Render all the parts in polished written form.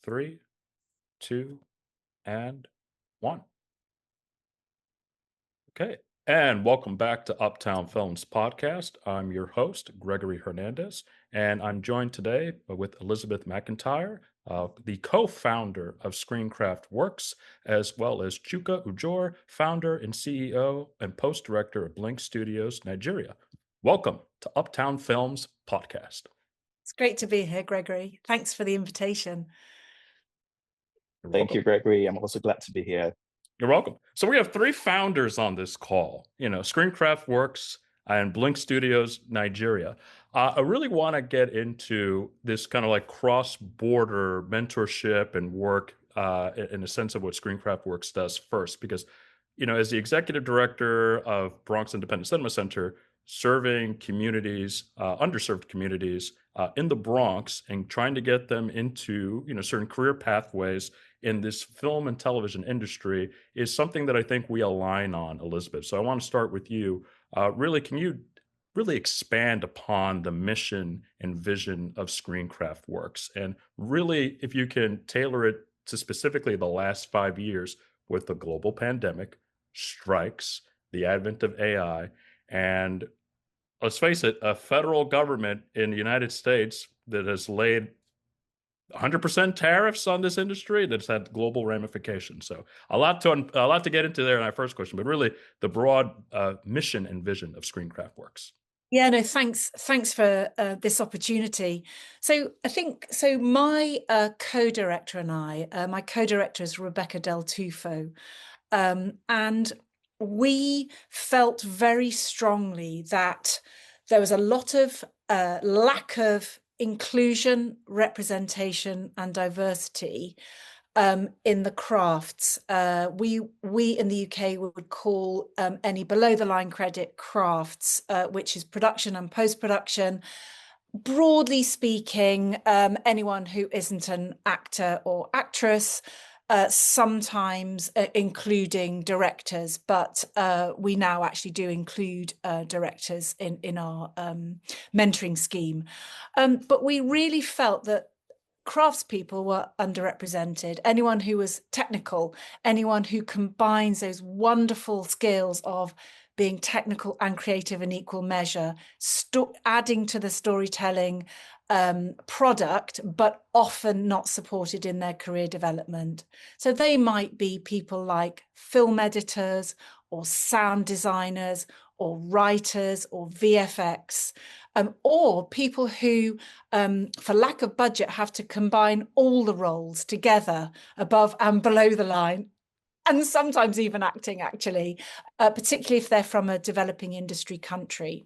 Three, two, and one. Okay. And welcome back to Uptown Films Podcast. I'm your host, Gregory Hernandez, and I'm joined today with Elizabeth McIntyre, the co-founder of Screencraft Works, as well as Chuka Ujor, founder and CEO and post-director of Blink Studios, Nigeria. Welcome to Uptown Films Podcast. It's great to be here, Gregory. Thanks for the invitation. Thank you, Gregory. I'm also glad to be here. You're welcome. So we have three founders on this call, Screencraft Works and Blink Studios, Nigeria. I really want to get into this kind of like cross-border mentorship and work in the sense of what Screencraft Works does first, because, as the executive director of Bronx Independent Cinema Center, serving communities, underserved communities in the Bronx and trying to get them into, certain career pathways in this film and television industry is something that I think we align on, Elizabeth. So I want to start with you. Can you really expand upon the mission and vision of Screencraft Works? And really, if you can tailor it to specifically the last 5 years with the global pandemic, strikes, the advent of AI, and let's face it, a federal government in the United States that has laid 100% tariffs on this industry that's had global ramifications. So a lot to get into there in our first question, but really the broad mission and vision of Screencraft Works. Yeah, no, thanks for this opportunity. So my co-director and I, my co-director is Rebecca Del Tufo, and we felt very strongly that there was a lot of lack of inclusion, representation, and diversity in the crafts. We in the UK would call any below the line credit crafts, which is production and post-production. Broadly speaking, anyone who isn't an actor or actress, sometimes including directors, but we now actually do include directors in our mentoring scheme. But we really felt that craftspeople were underrepresented. Anyone who was technical, anyone who combines those wonderful skills of being technical and creative in equal measure, adding to the storytelling product, but often not supported in their career development. So they might be people like film editors or sound designers or writers or VFX, or people who, for lack of budget, have to combine all the roles together above and below the line, and sometimes even acting, actually, particularly if they're from a developing industry country.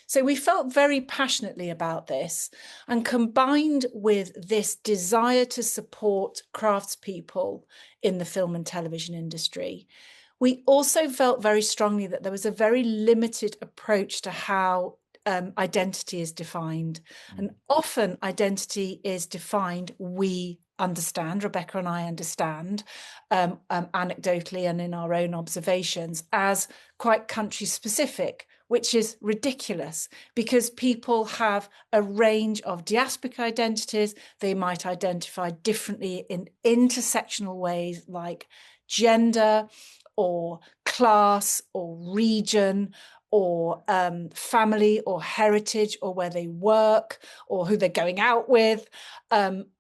So we felt very passionately about this, and combined with this desire to support craftspeople in the film and television industry, we also felt very strongly that there was a very limited approach to how identity is defined. And often identity is defined, we understand, Rebecca and I understand, anecdotally and in our own observations, as quite country specific, which is ridiculous because people have a range of diasporic identities. They might identify differently in intersectional ways like gender or class or region or family or heritage or where they work or who they're going out with,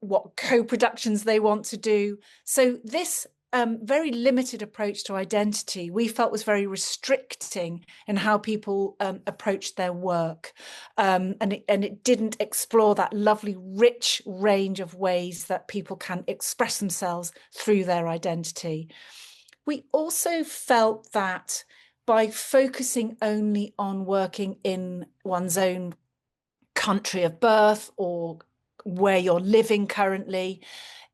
what co-productions they want to do. So this very limited approach to identity we felt was very restricting in how people approached their work, and it didn't explore that lovely rich range of ways that people can express themselves through their identity. We also felt that by focusing only on working in one's own country of birth or where you're living currently,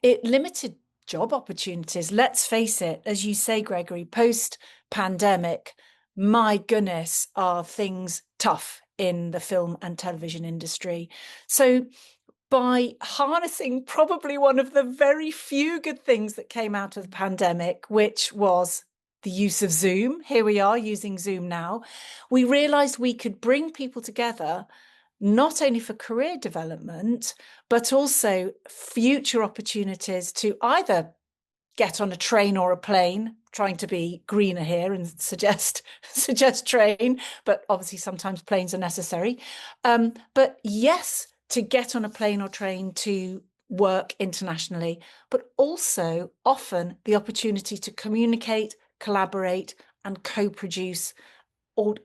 it limited job opportunities. Let's face it, as you say, Gregory, post-pandemic, my goodness, are things tough in the film and television industry. So by harnessing probably one of the very few good things that came out of the pandemic, which was the use of Zoom. Here we are using Zoom now. We realized we could bring people together not only for career development, but also future opportunities to either get on a train or a plane, trying to be greener here and suggest train, but obviously sometimes planes are necessary. But yes, to get on a plane or train to work internationally, but also often the opportunity to communicate, collaborate, and co-produce or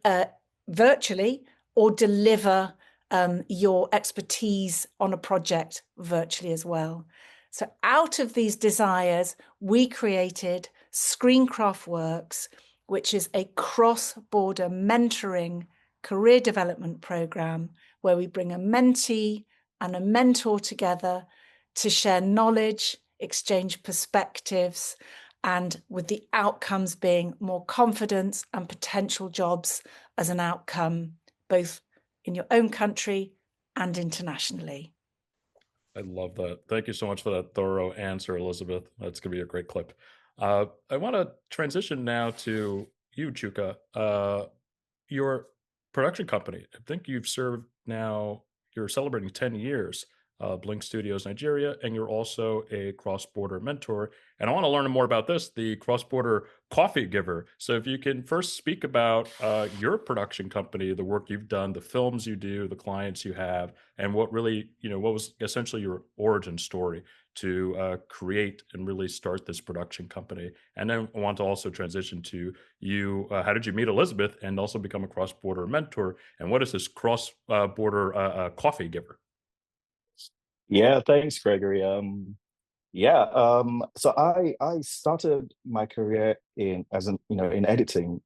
virtually, or deliver your expertise on a project virtually as well. So out of these desires, we created Screencraft Works, which is a cross-border mentoring career development program where we bring a mentee and a mentor together to share knowledge, exchange perspectives, and with the outcomes being more confidence and potential jobs as an outcome, both in your own country and internationally. I love that. Thank you so much for that thorough answer, Elizabeth. That's going to be a great clip. I want to transition now to you, Chuka. Your production company. I think you've served now, you're celebrating 10 years, Blink Studios Nigeria, and you're also a cross-border mentor. And I want to learn more about this, the cross-border coffee giver. So if you can first speak about your production company, the work you've done, the films you do, the clients you have, and what really, what was essentially your origin story to create and really start this production company. And then I want to also transition to you. How did you meet Elizabeth and also become a cross-border mentor? And what is this cross-border coffee giver? Yeah, thanks, Gregory. So I started my career in editing.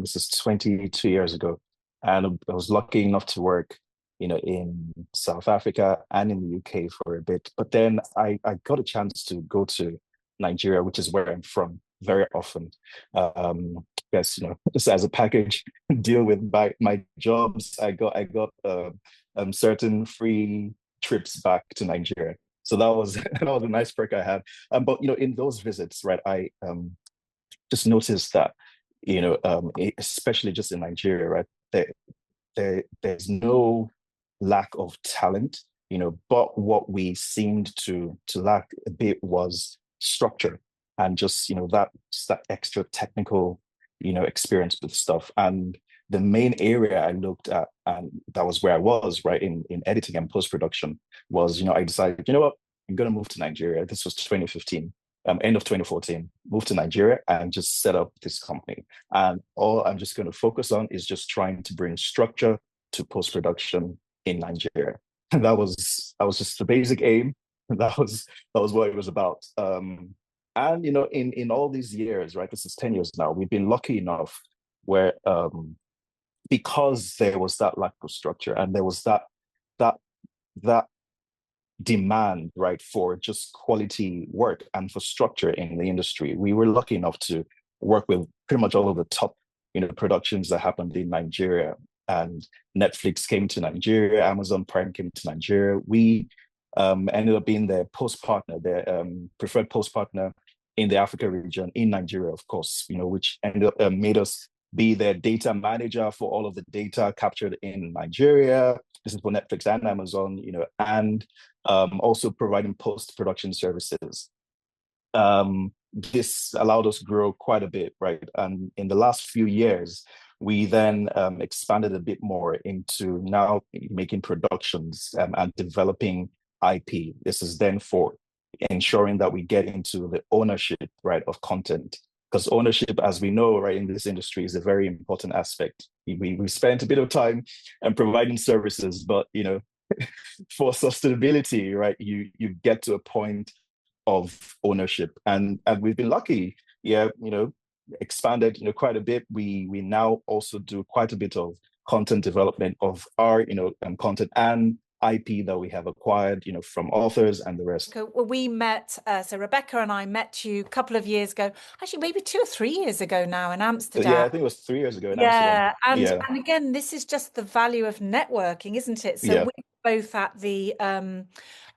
This is 22 years ago, and I was lucky enough to work, in South Africa and in the UK for a bit. But then I got a chance to go to Nigeria, which is where I'm from, very often. Yes, just as a package deal with my jobs, I got certain free trips back to Nigeria. So that was that was a nice perk I had. But in those visits, right, I just noticed that especially just in Nigeria, right, there's no lack of talent, but what we seemed to lack a bit was structure and just that extra technical experience with stuff. And the main area I looked at, and that was where I was, right, in editing and post-production, was, I decided, what, I'm going to move to Nigeria. This was 2015, end of 2014, moved to Nigeria and just set up this company. And all I'm just going to focus on is just trying to bring structure to post-production in Nigeria. And that was just the basic aim. That was what it was about. And, in all these years, right, this is 10 years now, we've been lucky enough where, because there was that lack of structure and there was that demand, right, for just quality work and for structure in the industry, we were lucky enough to work with pretty much all of the top, productions that happened in Nigeria. And Netflix came to Nigeria, Amazon Prime came to Nigeria. We ended up being their post partner, their preferred post partner in the Africa region, in Nigeria, of course, which ended up made us be their data manager for all of the data captured in Nigeria. This is for Netflix and Amazon, and also providing post-production services. This allowed us to grow quite a bit, right? And in the last few years, we then expanded a bit more into now making productions and developing IP. This is then for ensuring that we get into the ownership, right, of content. Because ownership, as we know, right, in this industry is a very important aspect. We spent a bit of time providing services, but, for sustainability, right, you get to a point of ownership. And we've been lucky, expanded, quite a bit. We now also do quite a bit of content development of our, content and IP that we have acquired, from authors and the rest. Well, we met, so Rebecca and I met you a couple of years ago, actually maybe 2 or 3 years ago now in Amsterdam. Yeah, I think it was 3 years ago in Amsterdam. And again, this is just the value of networking, isn't it? So we're both at the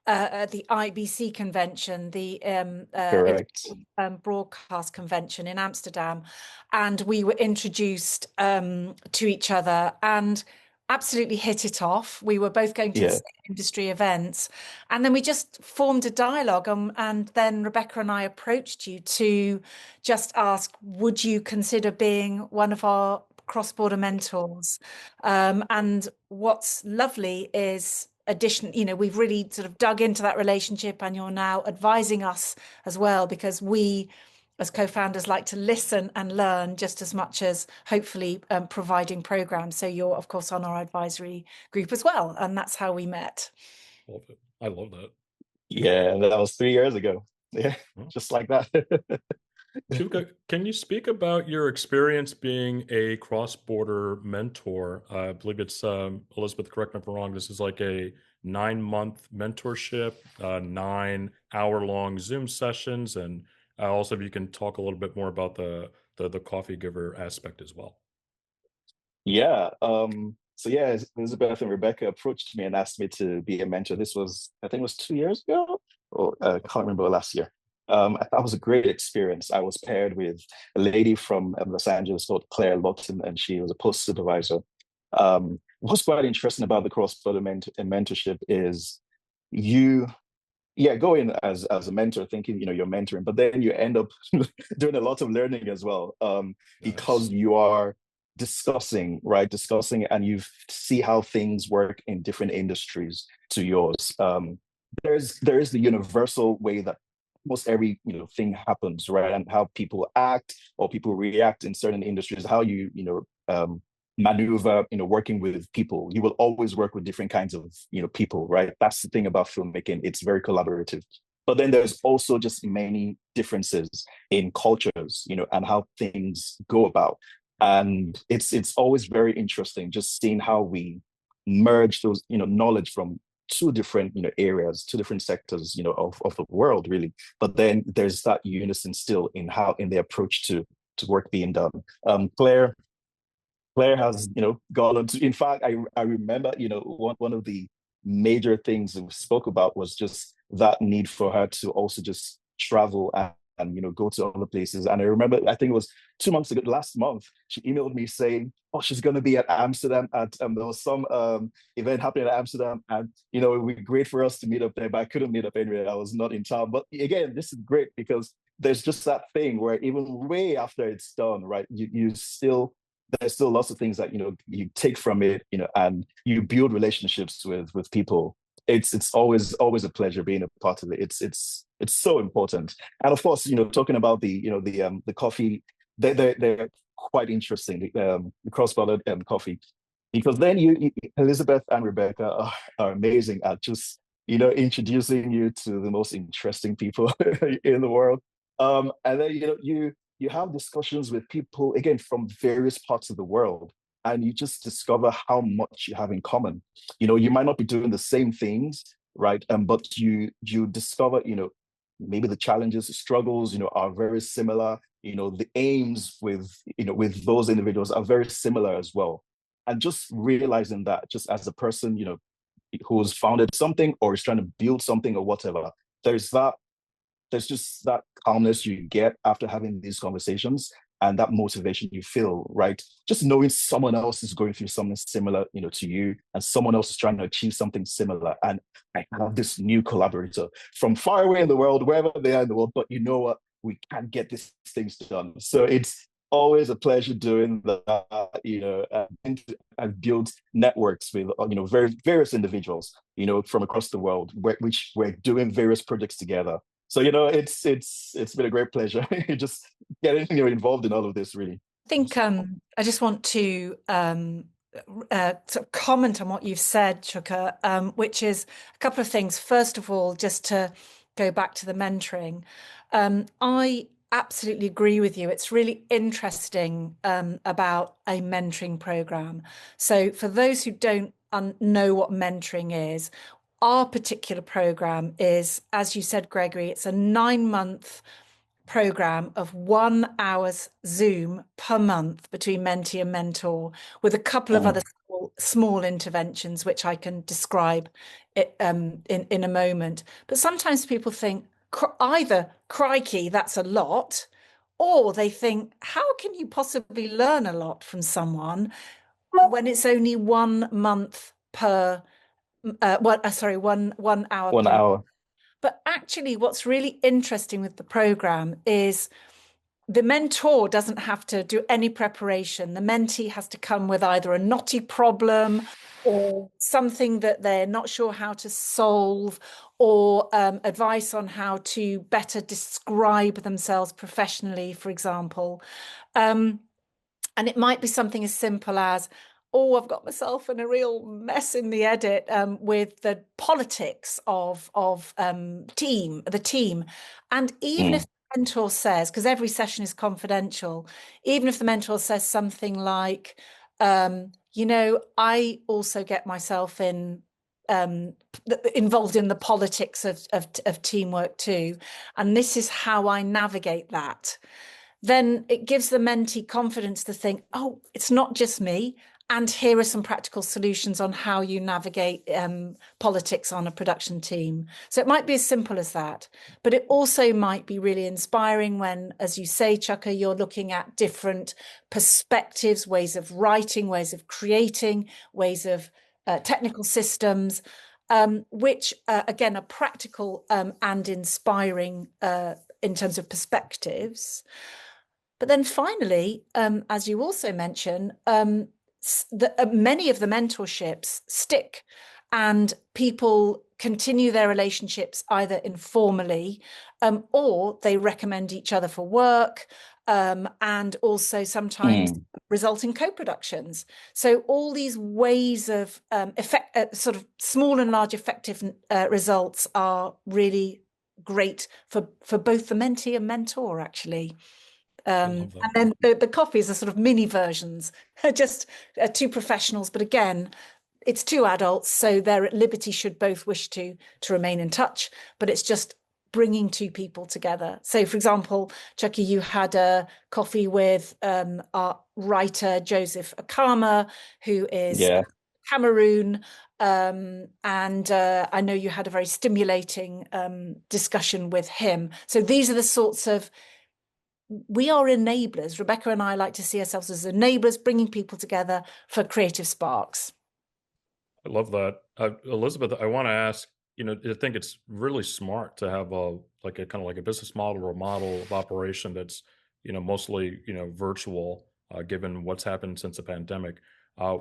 IBC convention, the broadcast convention in Amsterdam, and we were introduced to each other. And absolutely hit it off. We were both going to the Yeah. same industry events, and then we just formed a dialogue. And then Rebecca and I approached you to just ask, would you consider being one of our cross-border mentors? And what's lovely is we've really sort of dug into that relationship, and you're now advising us as well, because we as co-founders like to listen and learn just as much as hopefully providing programs. So you're of course on our advisory group as well, and that's how we met. Love it. I love that. Yeah, that was 3 years ago. Yeah, just like that. Chuka, can you speak about your experience being a cross-border mentor? I believe it's, Elizabeth, correct me if I'm wrong, this is like a 9-month mentorship, 9-hour-long Zoom sessions, and also if you can talk a little bit more about the coffee giver aspect as well. Yeah. So yeah, Elizabeth and Rebecca approached me and asked me to be a mentor. This was, I think it was 2 years ago, or I can't remember, last year. That was a great experience. I was paired with a lady from Los Angeles called Claire Lawton, and she was a post supervisor. What's quite interesting about the cross-border mentorship is you go in as a mentor thinking, you're mentoring, but then you end up doing a lot of learning as well, because Nice. you are discussing, and you see how things work in different industries to yours. There is the universal way that almost every thing happens, right? And how people act or people react in certain industries, how maneuver, working with people. You will always work with different kinds of people, right? That's the thing about filmmaking. It's very collaborative. But then there's also just many differences in cultures, and how things go about. And it's always very interesting just seeing how we merge those, knowledge from two different, areas, two different sectors, of the world, really. But then there's that unison still in the approach to work being done. Claire has, gone on to, in fact, I remember, one of the major things that we spoke about was just that need for her to also just travel and go to other places. And I remember, I think it was 2 months ago, last month, she emailed me saying, oh, she's going to be at Amsterdam at, there was some event happening at Amsterdam, and, it would be great for us to meet up there, but I couldn't meet up anyway. I was not in town. But again, this is great because there's just that thing where even way after it's done, right, there's still lots of things that you take from it, and you build relationships with people. It's always a pleasure being a part of it. It's so important. And of course, talking about the coffee, they're quite interesting. The cross-border coffee, because then Elizabeth and Rebecca are amazing at just introducing you to the most interesting people in the world. And then you have discussions with people, again, from various parts of the world, and you just discover how much you have in common. You might not be doing the same things, right? But you discover, maybe the challenges, the struggles, are very similar. The aims with those individuals are very similar as well. And just realizing that, just as a person, who's founded something or is trying to build something or whatever, there's just that calmness you get after having these conversations, and that motivation you feel, right? Just knowing someone else is going through something similar, to you, and someone else is trying to achieve something similar. And I have this new collaborator from far away in the world, wherever they are in the world, but you know what? We can get these things done. So it's always a pleasure doing that, and build networks with, various individuals, from across the world, which we're doing various projects together. So, it's been a great pleasure just getting involved in all of this, really. I think I just want to sort of comment on what you've said, Chuka, which is a couple of things. First of all, just to go back to the mentoring, I absolutely agree with you. It's really interesting about a mentoring program. So for those who don't know what mentoring is, our particular program is, as you said, Gregory, it's a 9-month program of 1 hour's Zoom per month between mentee and mentor, with a couple of other small interventions, which I can describe in a moment. But sometimes people think either, crikey, that's a lot, or they think, how can you possibly learn a lot from someone when it's only 1 month per, 1 hour 1 per. hour. But actually, what's really interesting with the program is the mentor doesn't have to do any preparation. The mentee has to come with either a knotty problem or something that they're not sure how to solve, or advice on how to better describe themselves professionally, for example. And it might be something as simple as, oh, I've got myself in a real mess in the edit with the politics of the team. And even if the mentor says, because every session is confidential, even if the mentor says something like, I also get myself involved in the politics of teamwork too, and this is how I navigate that, then it gives the mentee confidence to think, oh, it's not just me. And here are some practical solutions on how you navigate politics on a production team. So it might be as simple as that, but it also might be really inspiring when, as you say, Chuka, you're looking at different perspectives, ways of writing, ways of creating, ways of technical systems, which again are practical and inspiring in terms of perspectives. But then finally, as you also mentioned, many of the mentorships stick, and people continue their relationships either informally or they recommend each other for work, and also sometimes result in co-productions. So all these ways of sort of small and large effective results are really great for both the mentee and mentor, actually. And then the coffees are sort of mini versions, just two professionals, but again, it's two adults, so they're at liberty should both wish to remain in touch, but it's just bringing two people together. So for example, Chucky, you had a coffee with our writer Joseph Akama, who is Cameroon, and I know you had a very stimulating discussion with him. So these are the sorts of, we are enablers. Rebecca and I like to see ourselves as enablers, bringing people together for creative sparks. I love that. Elizabeth, I want to ask, I think it's really smart to have a kind of like a business model or a model of operation that's, mostly, virtual, given what's happened since the pandemic. I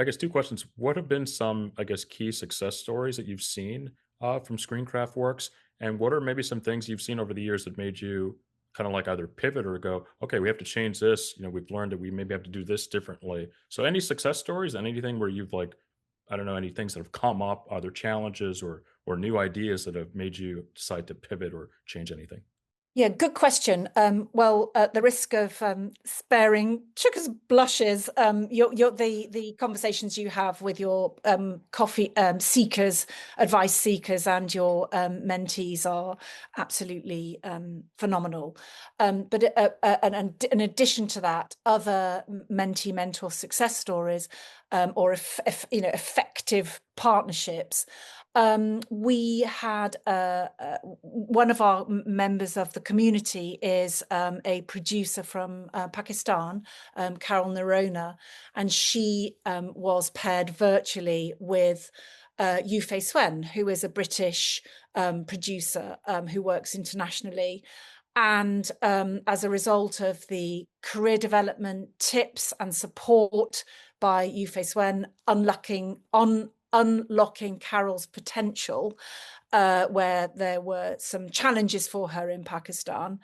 guess two questions. What have been some, I guess, key success stories that you've seen from Screencraft Works? And what are maybe some things you've seen over the years that made you kind of like either pivot or go, okay, we have to change this. We've learned that we maybe have to do this differently. So any success stories and anything where you've I don't know, any things that have come up, either challenges or new ideas that have made you decide to pivot or change anything? Yeah, good question. Well, at the risk of sparing Chuka's blushes, the conversations you have with your coffee seekers, advice seekers, and your mentees are absolutely phenomenal. But in addition to that, other mentee-mentor success stories or effective partnerships. We had one of our members of the community is a producer from Pakistan, Carol Narona, and she was paired virtually with Yufei Swen, who is a British producer who works internationally. And as a result of the career development tips and support by Yufei Swen, unlocking Carol's potential, where there were some challenges for her in Pakistan.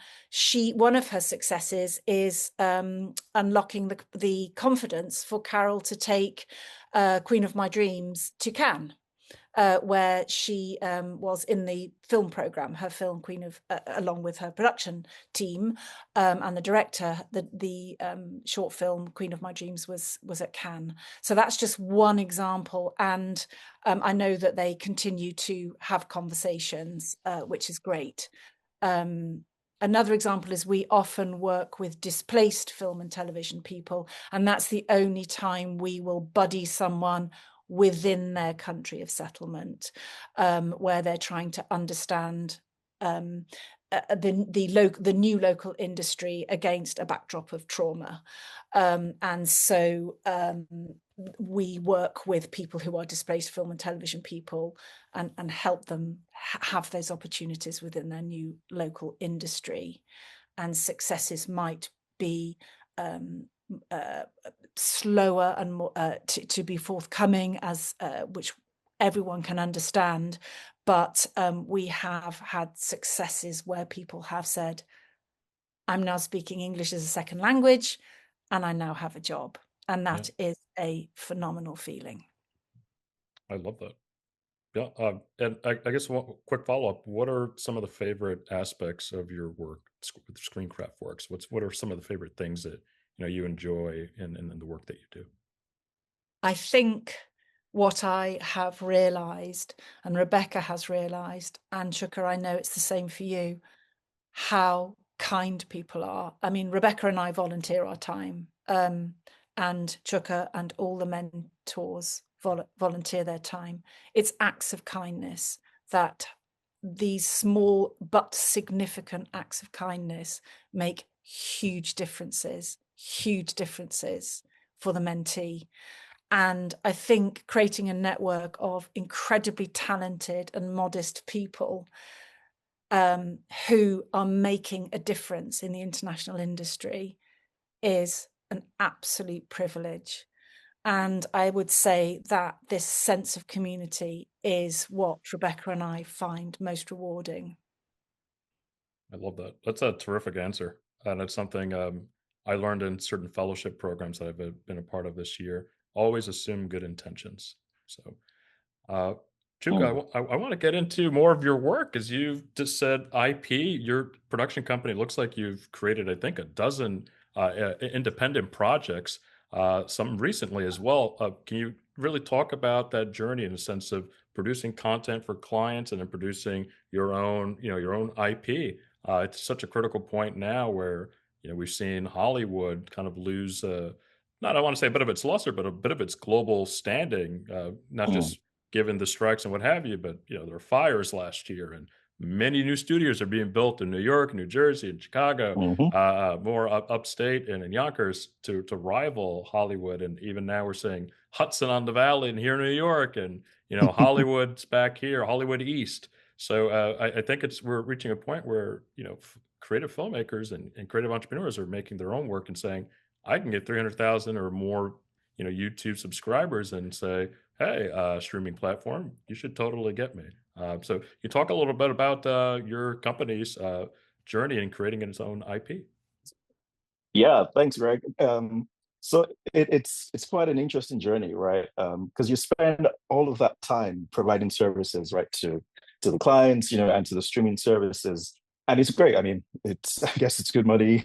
One of her successes is unlocking the confidence for Carol to take Queen of My Dreams to Cannes, where she was in the film program, her film Queen of, along with her production team and the director. The short film Queen of My Dreams was at Cannes. So that's just one example, and I know that they continue to have conversations, which is great. Another example is we often work with displaced film and television people, and that's the only time we will buddy someone within their country of settlement, where they're trying to understand the new local industry against a backdrop of trauma. And so we work with people who are displaced film and television people and help them have those opportunities within their new local industry. And successes might be slower and more to be forthcoming, as which everyone can understand. But we have had successes where people have said, I'm now speaking English as a second language, and I now have a job. And that is a phenomenal feeling. I love that. Yeah. And I guess one quick follow-up, what are some of the favorite aspects of your work with Screencraft works? What are some of the favorite things that you enjoy in the work that you do? I think what I have realized, and Rebecca has realized, and Chuka, I know it's the same for you, how kind people are. I mean, Rebecca and I volunteer our time, and Chuka and all the mentors volunteer their time. It's acts of kindness, that these small but significant acts of kindness make huge differences for the mentee. And I think creating a network of incredibly talented and modest people who are making a difference in the international industry is an absolute privilege. And I would say that this sense of community is what Rebecca and I find most rewarding. I love that. That's a terrific answer. And it's something I learned in certain fellowship programs that I've been a part of this year. Always assume good intentions. So, Chuka, I want to get into more of your work. As you've just said, IP, your production company looks like you've created, I think, a dozen independent projects, some recently as well. Can you really talk about that journey in the sense of producing content for clients and then producing your own IP? It's such a critical point now where we've seen Hollywood kind of lose, not I want to say a bit of its luster, but a bit of its global standing, not just given the strikes and what have you, but there were fires last year, and many new studios are being built in New York, New Jersey, and Chicago, more upstate and in Yonkers to rival Hollywood. And even now we're seeing Hudson on the Valley and here in New York, and Hollywood's back here, Hollywood East. So I think we're reaching a point where creative filmmakers and creative entrepreneurs are making their own work and saying, I can get 300,000 or more YouTube subscribers and say, hey, streaming platform, you should totally get me. So you talk a little bit about your company's journey in creating its own IP. Yeah, thanks, Greg. So it's quite an interesting journey, right? Because you spend all of that time providing services, right, to the clients, and to the streaming services, and it's great. I mean, I guess it's good money,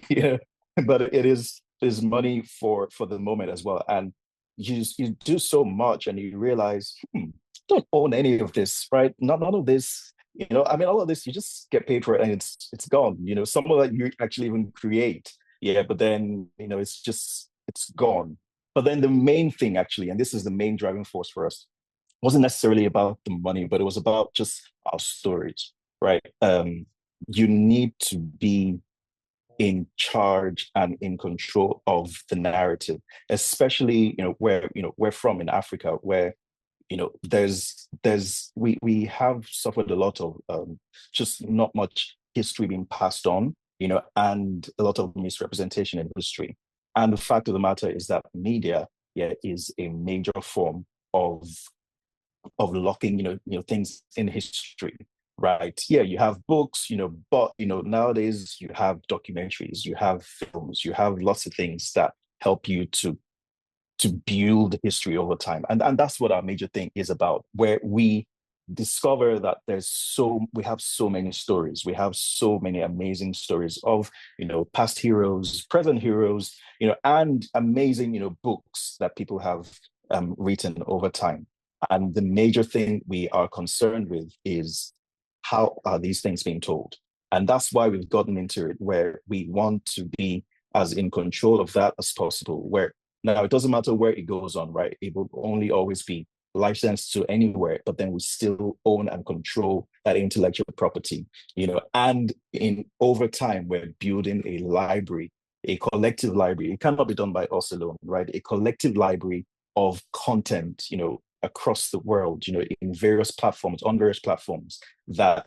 but it is money for the moment as well. And you do so much, and you realize, don't own any of this, right? None of this. I mean, all of this, you just get paid for it, and it's gone. Some of that you actually even create. Yeah, but then, it's gone. But then the main thing actually, and this is the main driving force for us, wasn't necessarily about the money, but it was about just our stories, right? You need to be in charge and in control of the narrative, especially, where, we're from in Africa, where, we have suffered a lot of just not much history being passed on, and a lot of misrepresentation in history. And the fact of the matter is that media, is a major form of locking, things in history, right? Yeah, you have books, but nowadays you have documentaries, you have films, you have lots of things that help you to build history over time, and that's what our major thing is about, where we discover that we have so many stories, we have so many amazing stories of past heroes, present heroes, and amazing books that people have written over time. And the major thing we are concerned with is, how are these things being told? And that's why we've gotten into it, where we want to be as in control of that as possible, where now it doesn't matter where it goes on, right? It will only always be licensed to anywhere, but then we still own and control that intellectual property, and over time, we're building a library, a collective library. It cannot be done by us alone, right? A collective library of content, across the world, in various platforms, on various platforms that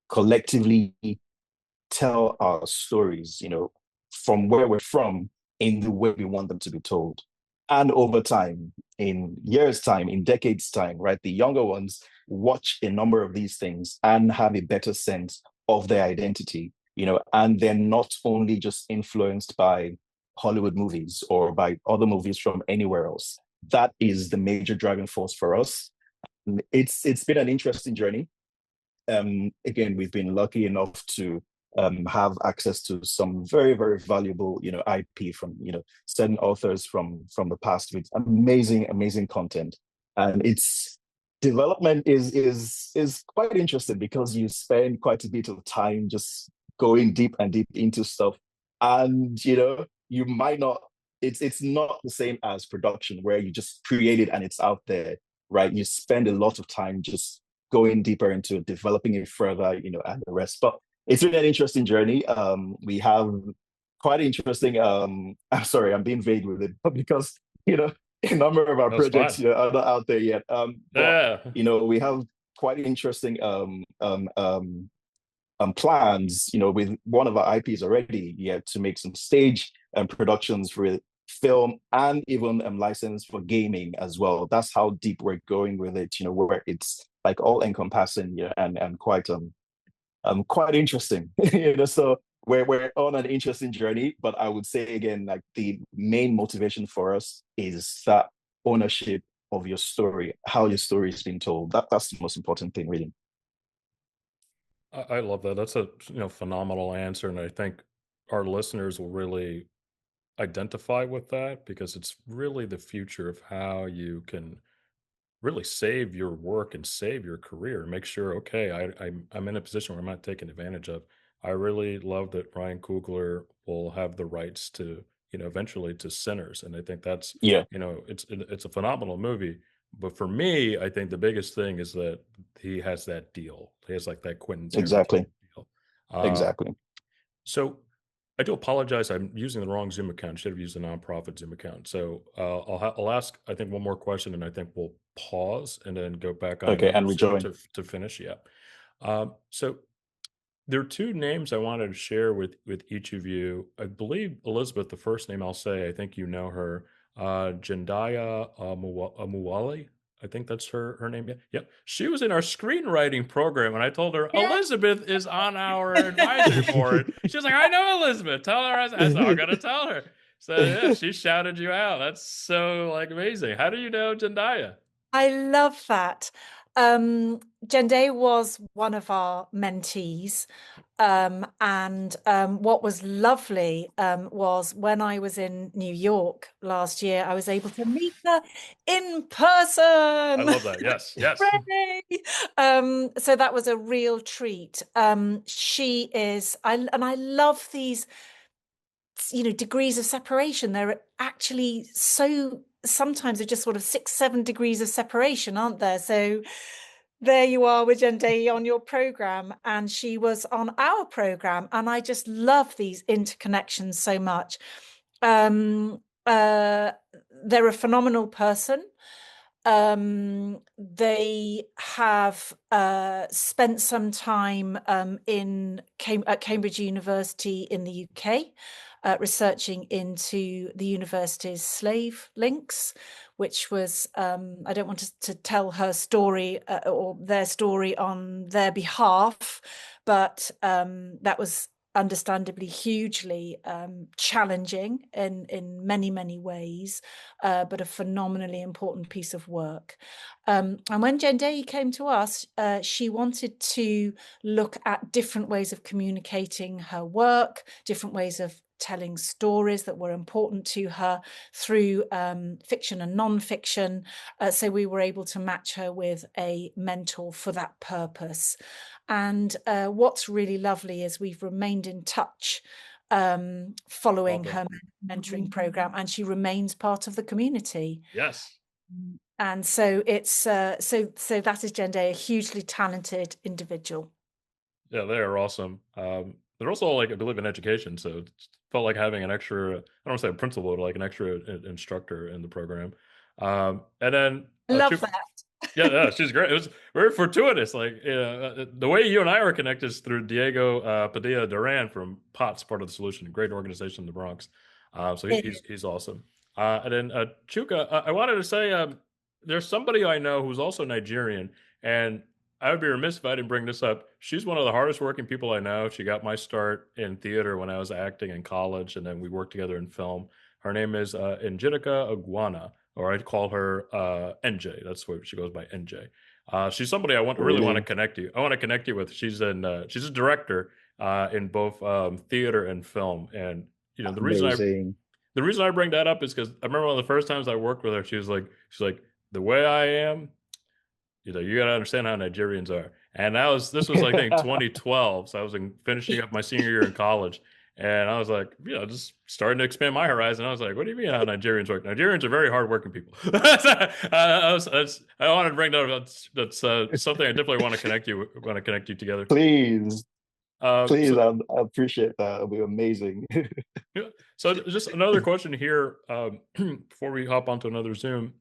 collectively tell our stories, from where we're from in the way we want them to be told. And over time, in years' time, in decades' time, right, the younger ones watch a number of these things and have a better sense of their identity, and they're not only just influenced by Hollywood movies or by other movies from anywhere else. That is the major driving force for us. It's been an interesting journey. Again, we've been lucky enough to have access to some very, very valuable, IP from, certain authors from the past with amazing, amazing content. And its development is quite interesting because you spend quite a bit of time just going deep and deep into stuff. And, you might not, it's not the same as production where you just create it and it's out there, right? You spend a lot of time just going deeper into it, developing it further, and the rest. But it's been an interesting journey. We have quite interesting. I'm sorry, I'm being vague with it, but because a number of our That's projects, fine. are not out there yet. Yeah. But we have quite interesting plans, with one of our IPs already yet to make some stage productions for film and even license for gaming as well. That's how deep we're going with it, where it's like all encompassing, and quite interesting. So we're on an interesting journey, but I would say again, like the main motivation for us is that ownership of your story, how your story is being told. That's the most important thing, really. I love that. That's a phenomenal answer, and I think our listeners will really identify with that because it's really the future of how you can really save your work and save your career and make sure, okay, I'm in a position where I'm not taken advantage of. I really love that Ryan Coogler will have the rights to, eventually to Sinners. And I think that's, Yeah, it's a phenomenal movie. But for me, I think the biggest thing is that he has that deal. He has like that Quentin exactly. Tarantino deal. Um, Exactly. so I do apologize. I'm using the wrong Zoom account. Should have used a nonprofit Zoom account. So I'll ask, I think, one more question, and I think we'll pause and then go back on Okay, and Zoom rejoin. to finish. Yeah. So there are two names I wanted to share with each of you. I believe Elizabeth, the first name I'll say, I think you know her, Jendaya Amuwali. I think that's her name. Yeah. Yep. She was in our screenwriting program, and I told her Yeah. Elizabeth is on our advisory board. She was like, "I know Elizabeth. Tell her." I said, "I'm gonna tell her." So yeah, she shouted you out. That's so amazing. How do you know Jendaya? I love that. Jende was one of our mentees. And what was lovely was when I was in New York last year, I was able to meet her in I person. love that. Yes. Yes. So that was a real treat. She is, I love these, degrees of separation. They're actually sometimes they're just sort of 6-7 degrees of separation, aren't there? So there you are with Jende on your program, and she was on our program, and I just love these interconnections so much. They're a phenomenal person. They have spent some time at Cambridge University in the UK, researching into the university's slave links, which was, I don't want to tell her story or their story on their behalf, but that was understandably hugely challenging in many, many ways, but a phenomenally important piece of work. And when Jende came to us, she wanted to look at different ways of communicating her work, different ways of telling stories that were important to her through fiction and non-fiction. So we were able to match her with a mentor for that purpose. And what's really lovely is we've remained in touch following her mentoring program, and she remains part of the community. Yes. And so it's so that is Jende, a hugely talented individual. Yeah, they are awesome. They're also I believe in education, so it felt like having an extra, I don't want to say a principal, but like an extra instructor in the program. And then I love that. yeah, she's great. It was very fortuitous. Like, the way you and I were connected is through Diego Padilla Duran from POTS, part of the solution, a great organization in the Bronx. So he's awesome. And then Chuka, I wanted to say, there's somebody I know who's also Nigerian, and I would be remiss if I didn't bring this up. She's one of the hardest working people I know. She got my start in theater when I was acting in college, and then we worked together in film. Her name is Njinika Aguana, or I'd call her NJ. That's what she goes by, NJ. She's somebody I really want to connect you. I want to connect you with. She's a director in both theater and film. And the reason I bring that up is because I remember one of the first times I worked with her. She's like, the way I am, you got to understand how Nigerians are. And this was I think 2012. So I was finishing up my senior year in college. And I was like, just starting to expand my horizon. I was like, what do you mean how Nigerians work? Nigerians are very hardworking people. I wanted to bring that up. That's something I definitely want to connect you together. Please. I appreciate that. It'll be amazing. Yeah. So just another question here before we hop onto another Zoom.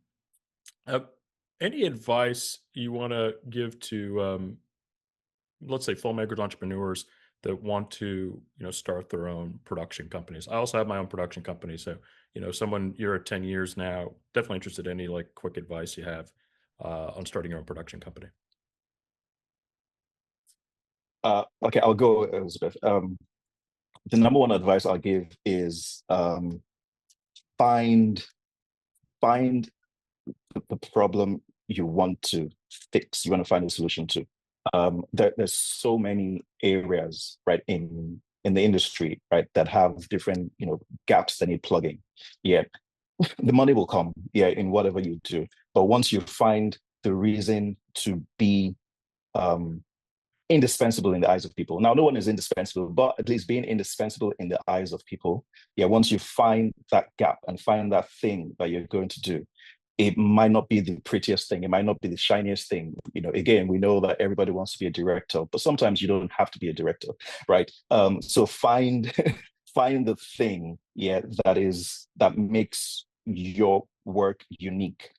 Any advice you want to give to, let's say, filmmakers, entrepreneurs that want to, start their own production companies? I also have my own production company. So, you're at 10 years now, definitely interested in any quick advice you have on starting your own production company. Okay, I'll go, Elizabeth. The number one advice I'll give is find the problem you want to fix. You want to find a solution to. There's so many areas, right, in the industry, right, that have different, gaps that need plugging. Yeah, the money will come, in whatever you do. But once you find the reason to be indispensable in the eyes of people. Now, no one is indispensable, but at least being indispensable in the eyes of people. Yeah, once you find that gap and find that thing that you're going to do, it might not be the prettiest thing. It might not be the shiniest thing. Again, we know that everybody wants to be a director, but sometimes you don't have to be a director, right? So find the thing, that makes your work unique,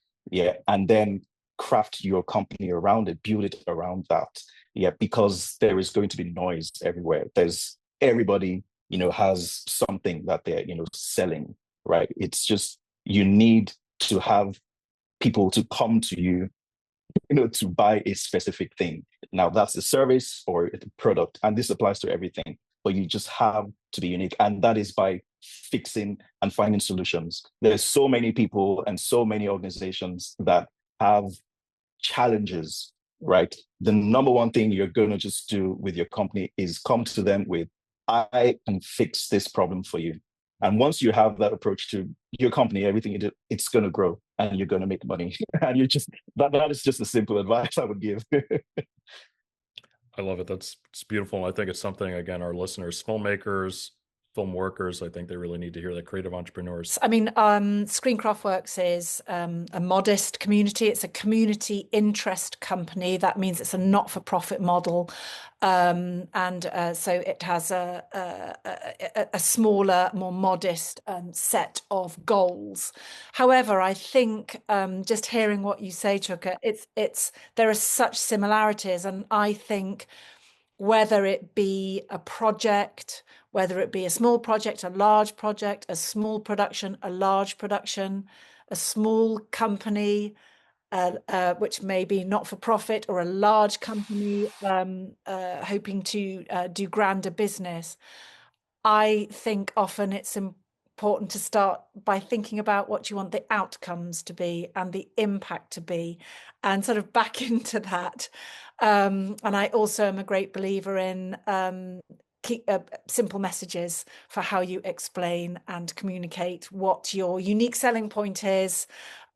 and then craft your company around it, build it around that, because there is going to be noise everywhere. Everybody, has something that they're, selling, right? It's just, you need to have people to come to you, to buy a specific thing. Now that's a service or a product, and this applies to everything, but you just have to be unique. And that is by fixing and finding solutions. There's so many people and so many organizations that have challenges, right? The number one thing you're going to just do with your company is come to them with, I can fix this problem for you. And once you have that approach to your company, everything you do, it's going to grow and you're going to make money. And you just, that is just a simple advice I would give. I love it. It's beautiful. I think it's something, again, our listeners, filmmakers, film workers, I think they really need to hear that, creative entrepreneurs. I mean, Screencraft Works is a modest community. It's a community interest company. That means it's a not-for-profit model. So it has a smaller, more modest set of goals. However, I think just hearing what you say, Chuka, there are such similarities. And I think whether it be a project, whether it be a small project, a large project, a small production, a large production, a small company, which may be not for profit, or a large company hoping to do grander business, I think often it's important to start by thinking about what you want the outcomes to be and the impact to be, and sort of back into that. And I also am a great believer in simple messages for how you explain and communicate what your unique selling point is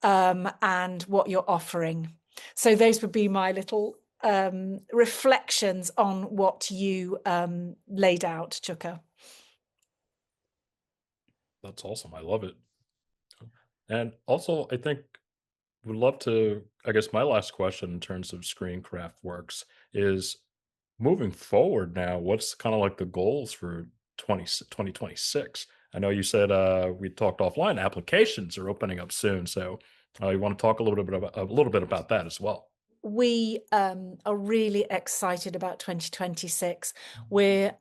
and what you're offering. So those would be my little reflections on what you laid out, Chuka. That's awesome. I love it. And also, I think would love to, I guess my last question in terms of Screencraft Works is, moving forward now, what's kind of like the goals for 2026? I know you said we talked offline, applications are opening up soon. So You want to talk a little bit about that as well? We are really excited about 2026. We're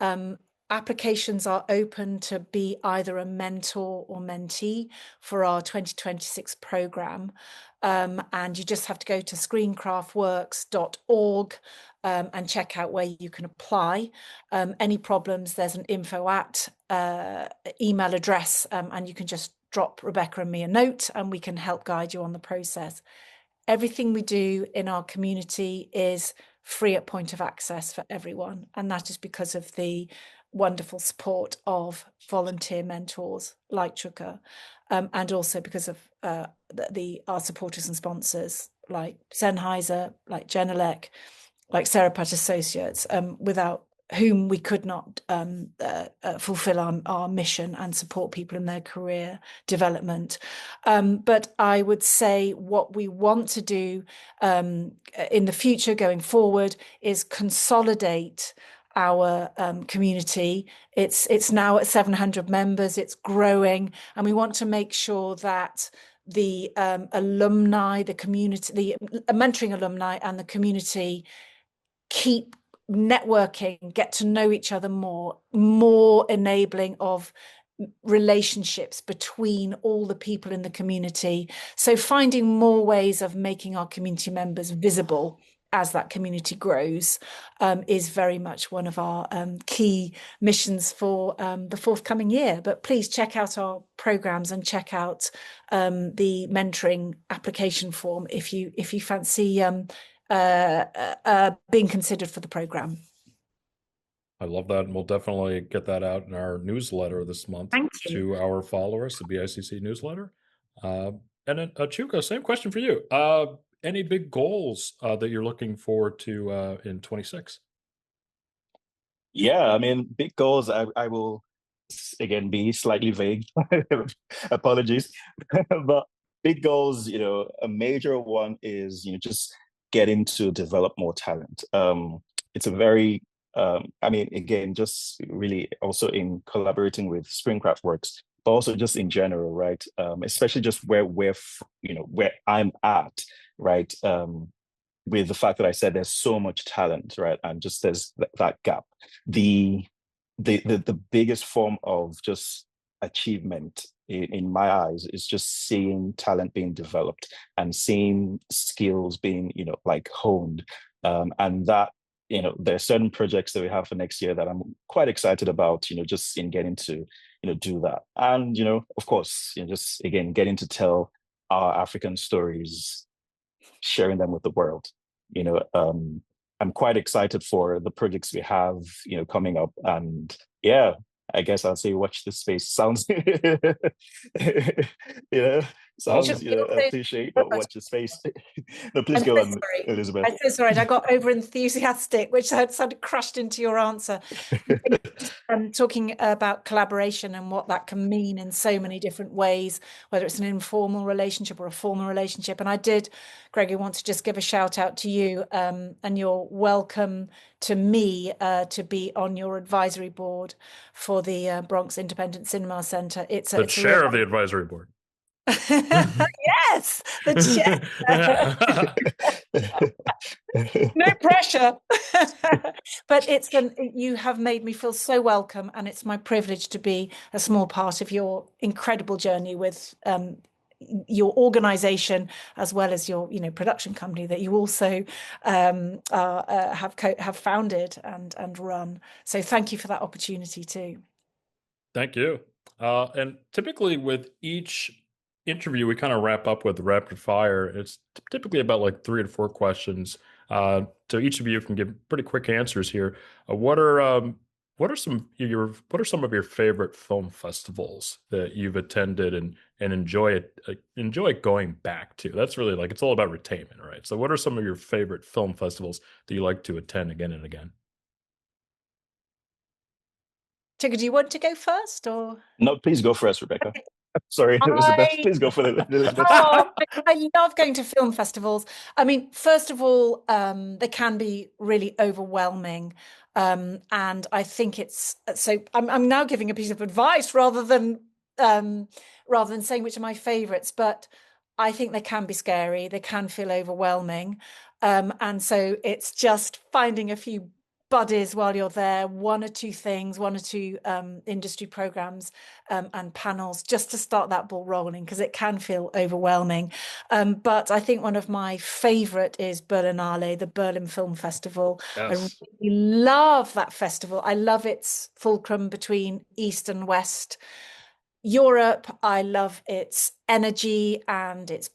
applications are open to be either a mentor or mentee for our 2026 program. And you just have to go to screencraftworks.org and check out where you can apply. Any problems, there's an info at email address, and you can just drop Rebecca and me a note and we can help guide you on the process. Everything we do in our community is free at point of access for everyone. And that is because of the wonderful support of volunteer mentors like Chuka, and also because of our supporters and sponsors like Sennheiser, like Genelec, like Sarah Pat Associates, without whom we could not fulfill our mission and support people in their career development. But I would say what we want to do in the future going forward is consolidate our community. It's now at 700 members, it's growing, and we want to make sure that the alumni, the community, the mentoring alumni and the community keep networking, get to know each other more enabling of relationships between all the people in the community. So finding more ways of making our community members visible as that community grows is very much one of our key missions for the forthcoming year. But please check out our programs and check out the mentoring application form if you fancy being considered for the program. I love that, and we'll definitely get that out in our newsletter this month to our followers, the BICC newsletter. And then Chuka, same question for you. Any big goals that you're looking forward to in 26? Yeah, I mean, big goals. I will again be slightly vague. Apologies, but big goals. A major one is just getting to develop more talent. It's a very I mean, again, just really also in collaborating with Screencraft Works, but also just in general, right? Especially just where I'm at, right? With the fact that I said there's so much talent, right? And just there's that gap. The biggest form of just achievement in my eyes is just seeing talent being developed and seeing skills being like honed, and that there are certain projects that we have for next year that I'm quite excited about, just in getting to do that. And of course, just again getting to tell our African stories, sharing them with the world. I'm quite excited for the projects we have coming up. And yeah, I guess I'll say watch this space. Sounds sounds cliche, but watch the space. No, please go on, Elizabeth. I'm so sorry. I got over enthusiastic, which had sort of crushed into your answer. Talking about collaboration and what that can mean in so many different ways, whether it's an informal relationship or a formal relationship. And I did, Gregory, want to just give a shout out to you, and you're welcome to me to be on your advisory board for the Bronx Independent Cinema Centre. It's the chair of the advisory board. Yes, the chair. No pressure. But you have made me feel so welcome, and it's my privilege to be a small part of your incredible journey with your organization, as well as your production company that you also have founded and run. So thank you for that opportunity too. Thank you. And typically with each interview, we kind of wrap up with rapid fire. It's typically about like 3 to 4 questions. So each of you can give pretty quick answers here. What are some of your favorite film festivals that you've attended and enjoy going back to? That's really it's all about retainment, right? So what are some of your favorite film festivals that you like to attend again and again? Chuka, do you want to go first, or? No, please go first, Rebecca. Sorry, Elizabeth. Please go for Elizabeth. I love going to film festivals. I mean, first of all, they can be really overwhelming. And I think I'm now giving a piece of advice rather than saying which are my favorites. But I think they can be scary. They can feel overwhelming. And so it's just finding a few buddies while you're there, one or two things, one or two industry programs and panels, just to start that ball rolling, because it can feel overwhelming. But I think one of my favorite is Berlinale, the Berlin Film Festival. I really Yes. love that festival. I love its fulcrum between East and West Europe. I love its energy and its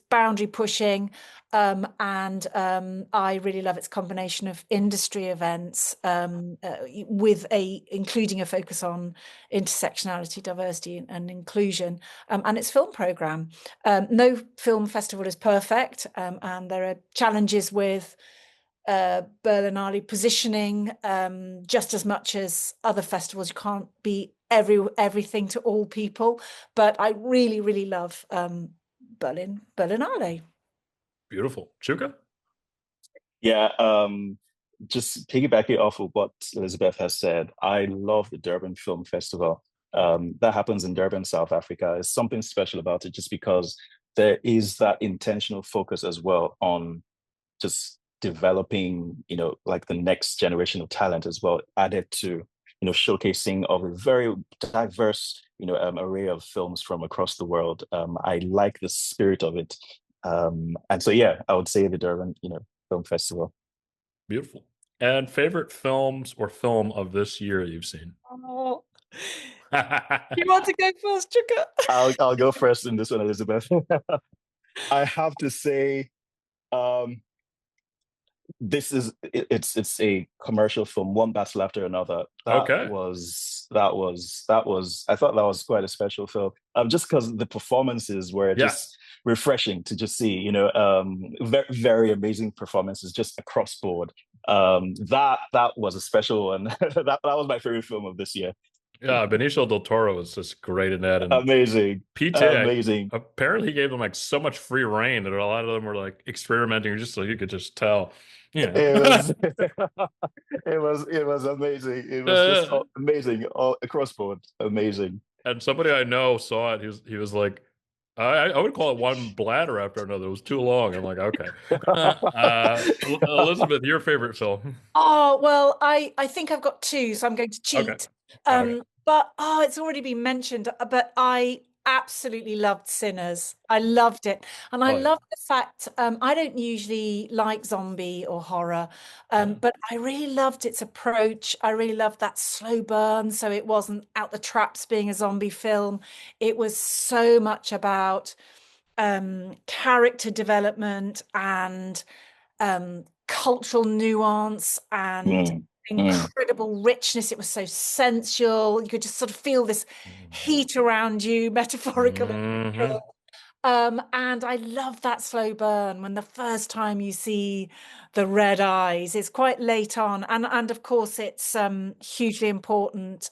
boundary pushing, and I really love its combination of industry events with including a focus on intersectionality, diversity, and inclusion, and its film program. No film festival is perfect, and there are challenges with Berlinale positioning just as much as other festivals. You can't be everything to all people, but I really, really love Berlinale. Beautiful. Chuka? Yeah, just piggybacking off of what Elizabeth has said, I love the Durban Film Festival. That happens in Durban, South Africa. There's something special about it just because there is that intentional focus as well on just developing, like the next generation of talent as well, added to, showcasing of a very diverse, array of films from across the world. I like the spirit of it. And so, yeah, I would say the Durban, Film Festival. Beautiful. And favorite films or film of this year you've seen? Oh, you want to go first, Chuka? I'll go first in this one, Elizabeth. I have to say, it's a commercial film, one battle after another. Okay. I thought that was quite a special film. Just because the performances were just refreshing to just see, very, very amazing performances just across board. That was a special one. that was my favorite film of this year. Yeah, Benicio del Toro was just great in that. And amazing. Amazing. Apparently he gave them like so much free reign that a lot of them were like experimenting, just so you could just tell. It was it was amazing. It was just amazing all across board. Amazing. And somebody I know saw it. He was like, I would call it one bladder after another. It was too long. I'm like, okay. Elizabeth, your favorite film? Oh, well, I think I've got two, so I'm going to cheat. Okay. But it's already been mentioned, but I absolutely loved Sinners. I loved it. And I love the fact, I don't usually like zombie or horror, but I really loved its approach. I really loved that slow burn. So it wasn't out the traps being a zombie film. It was so much about character development and cultural nuance and incredible richness. It was so sensual. You could just sort of feel this heat around you, metaphorically. And I love that slow burn when the first time you see the red eyes. It's quite late on, and of course it's hugely important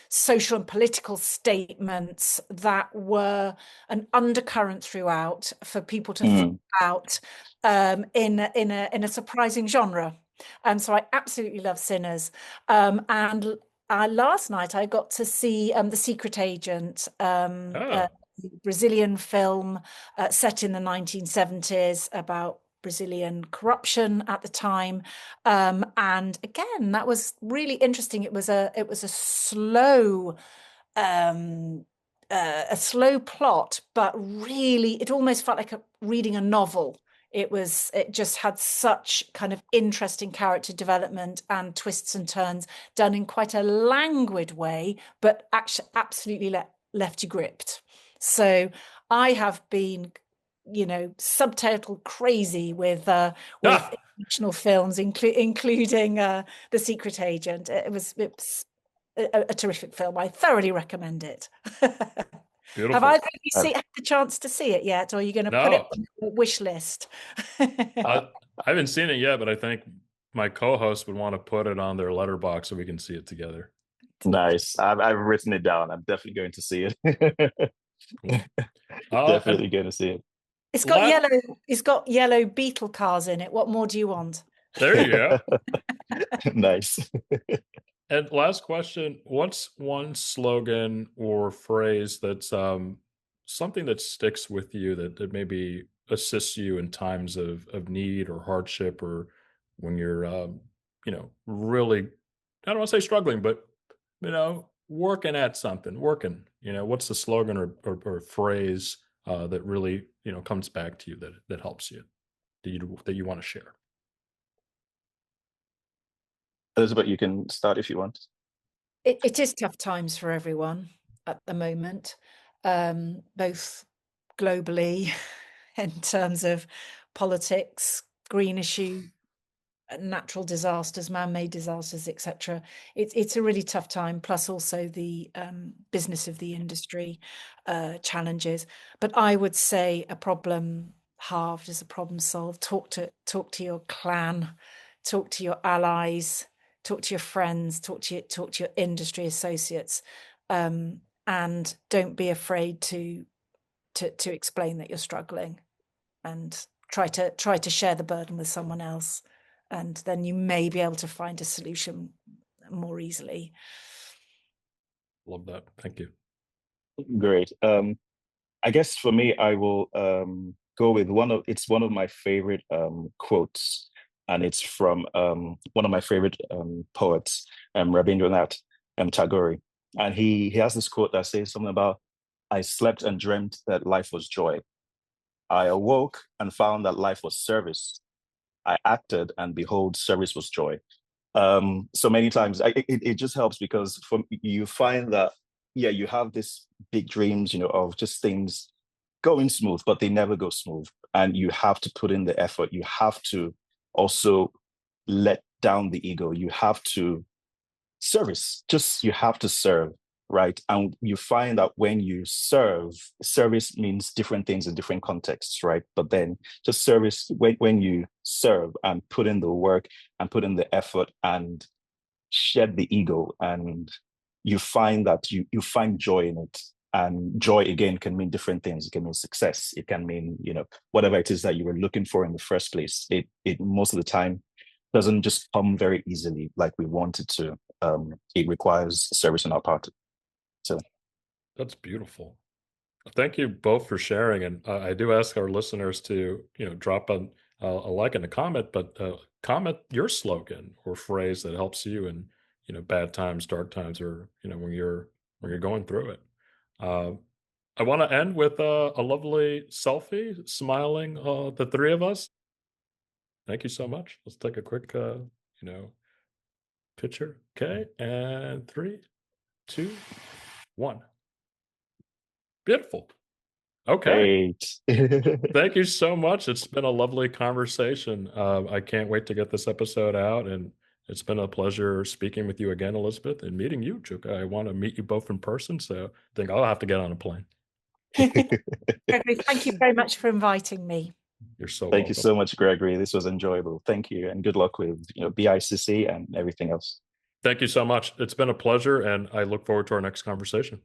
social and political statements that were an undercurrent throughout for people to think about in a surprising genre. So I absolutely love Sinners. And last night I got to see The Secret Agent, Brazilian film set in the 1970s about Brazilian corruption at the time. And again, that was really interesting. It was a slow plot, but really it almost felt like reading a novel. It just had such kind of interesting character development and twists and turns done in quite a languid way, but actually absolutely left you gripped. So I have been, subtitle crazy with international films, including The Secret Agent. It was a terrific film. I thoroughly recommend it. Beautiful. Have either of you had the chance to see it yet, or are you going to put it on your wish list? I haven't seen it yet, but I think my co-host would want to put it on their letterbox so we can see it together. Nice. I've written it down. I'm definitely going to see it. Definitely going to see it. It's got yellow beetle cars in it. What more do you want? There you go. Nice. And last question, what's one slogan or phrase that's something that sticks with you that maybe assists you in times of need or hardship, or when you're, really, I don't want to say struggling, but, working at something, what's the slogan or phrase that really, comes back to you that helps you, that you want to share? Elizabeth, you can start if you want. It is tough times for everyone at the moment, both globally in terms of politics, green issue, natural disasters, man-made disasters, etc. It's a really tough time. Plus, also the business of the industry challenges. But I would say a problem halved is a problem solved. Talk to your clan, talk to your allies, talk to your friends, talk to your industry associates, and don't be afraid to explain that you're struggling, and try to share the burden with someone else, and then you may be able to find a solution more easily. Love that. Thank you. Great. I guess for me, I will go with one of my favorite quotes, and it's from one of my favorite poets, Rabindranath Tagore. And he has this quote that says something about, "I slept and dreamt that life was joy. I awoke and found that life was service. I acted and behold, service was joy." So many times it just helps, because you find that, yeah, you have this big dreams, of just things going smooth, but they never go smooth. And you have to put in the effort. You have to also let down the ego. You have to you have to serve, right? And you find that when you serve, service means different things in different contexts, right? But then just service, when you serve and put in the work and put in the effort and shed the ego, and you find that you find joy in it. And joy, again, can mean different things. It can mean success. It can mean, whatever it is that you were looking for in the first place. It most of the time doesn't just come very easily like we want it to. It requires service on our part. So that's beautiful. Thank you both for sharing. And I do ask our listeners to, drop a like and a comment, but comment your slogan or phrase that helps you in, bad times, dark times, or, when you're going through it. I want to end with a lovely selfie, smiling, the three of us. Thank you so much. Let's take a quick, picture. Okay. And 3, 2, 1. Beautiful. Okay. great. Thank you so much. It's been a lovely conversation. I can't wait to get this episode out, and it's been a pleasure speaking with you again, Elizabeth, and meeting you, Chuka. I want to meet you both in person, so I think I'll have to get on a plane. Gregory, thank you very much for inviting me. You're so Thank welcome. you so much, Gregory. This was enjoyable. Thank you, and good luck with BICC and everything else. Thank you so much. It's been a pleasure, and I look forward to our next conversation.